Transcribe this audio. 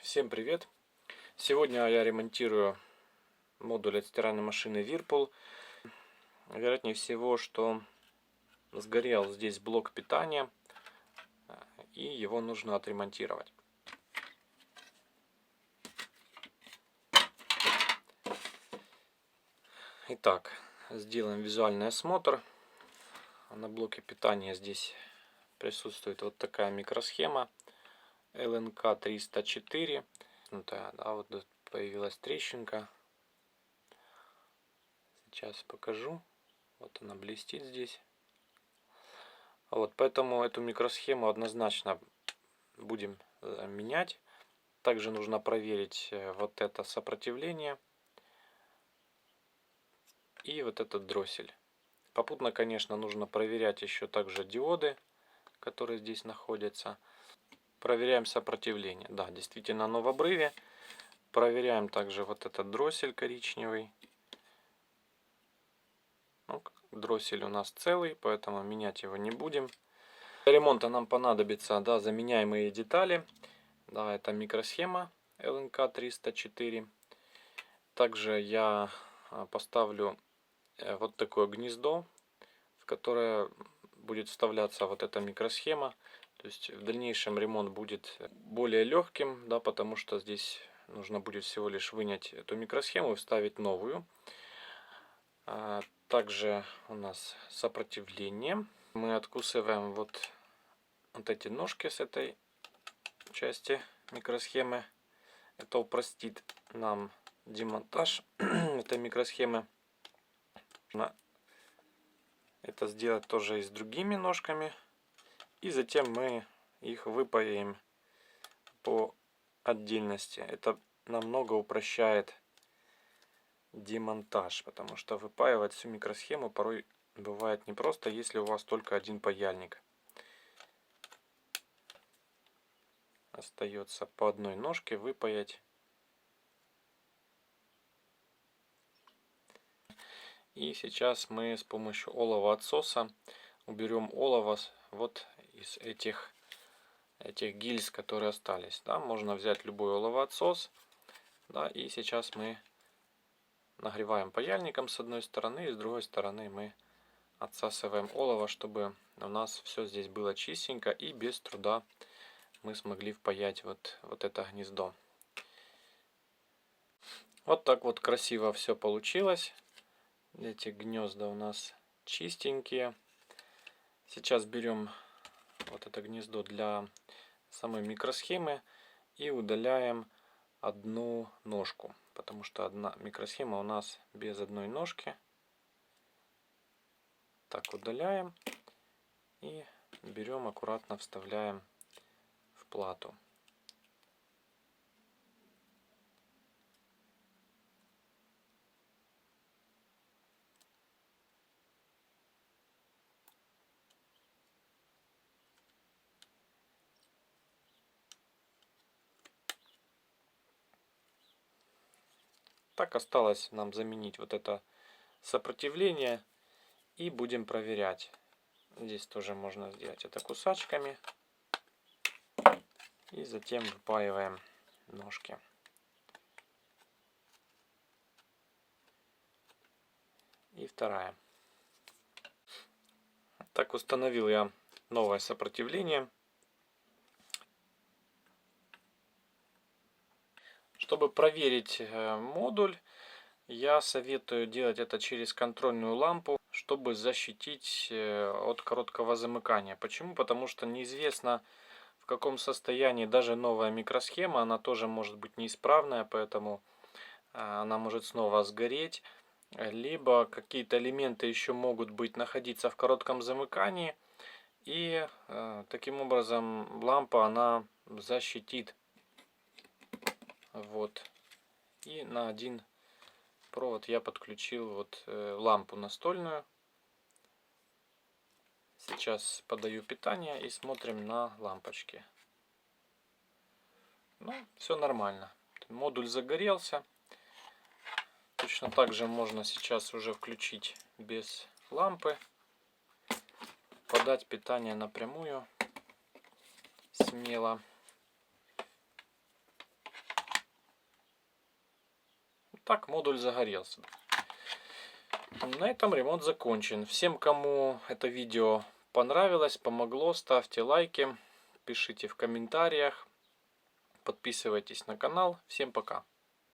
Всем привет! Сегодня я ремонтирую модуль от стиральной машины Whirlpool. Вероятнее всего, что сгорел здесь блок питания, и его нужно отремонтировать. Итак, сделаем визуальный осмотр. На блоке питания здесь присутствует вот такая микросхема LNK 304. Да, вот тут появилась трещинка. Сейчас покажу. Вот она блестит здесь. Вот, поэтому эту микросхему однозначно будем менять. Также нужно проверить вот это сопротивление и вот этот дроссель. Попутно, конечно, нужно проверять еще также диоды, которые здесь находятся. Проверяем сопротивление. Да, действительно оно в обрыве. Проверяем также вот этот дроссель коричневый. Ну, дроссель у нас целый, поэтому менять его не будем. Для ремонта нам понадобятся, да, заменяемые детали. Да, это микросхема LNK 304. Также я поставлю вот такое гнездо, в которое будет вставляться вот эта микросхема. То есть в дальнейшем ремонт будет более легким, да, потому что здесь нужно будет всего лишь вынять эту микросхему и вставить новую. Также у нас сопротивление. Мы откусываем вот эти ножки с этой части микросхемы. Это упростит нам демонтаж этой микросхемы. Можно это сделать тоже и с другими ножками. И затем мы их выпаяем по отдельности. Это намного упрощает демонтаж, потому что выпаивать всю микросхему порой бывает непросто, если у вас только один паяльник. Остается по одной ножке выпаять. И сейчас мы с помощью олова отсоса уберем олово вот из этих гильз, которые остались. Да, можно взять любой оловоотсос. Да, и сейчас мы нагреваем паяльником с одной стороны, и с другой стороны мы отсасываем олово, чтобы у нас все здесь было чистенько и без труда мы смогли впаять вот это гнездо. Вот так вот красиво все получилось. Эти гнезда у нас чистенькие. Сейчас берем вот это гнездо для самой микросхемы и удаляем одну ножку, потому что одна микросхема у нас без одной ножки. Так удаляем и берем, аккуратно вставляем в плату. Так, осталось нам заменить вот это сопротивление и будем проверять. Здесь тоже можно сделать это кусачками. И затем выпаиваем ножки. И вторая. Так, установил я новое сопротивление. Чтобы проверить модуль, я советую делать это через контрольную лампу, чтобы защитить от короткого замыкания. Почему? Потому что неизвестно, в каком состоянии даже новая микросхема. Она тоже может быть неисправная, поэтому она может снова сгореть. Либо какие-то элементы еще могут быть находиться в коротком замыкании. И таким образом лампа она защитит. Вот. И на один провод я подключил вот лампу настольную. Сейчас подаю питание и смотрим на лампочки. Ну, все нормально. Модуль загорелся. Точно так же можно сейчас уже включить без лампы. Подать питание напрямую. Смело. так модуль загорелся. На этом ремонт закончен. Всем, кому это видео понравилось, помогло, ставьте лайки, пишите в комментариях, подписывайтесь на канал. Всем пока.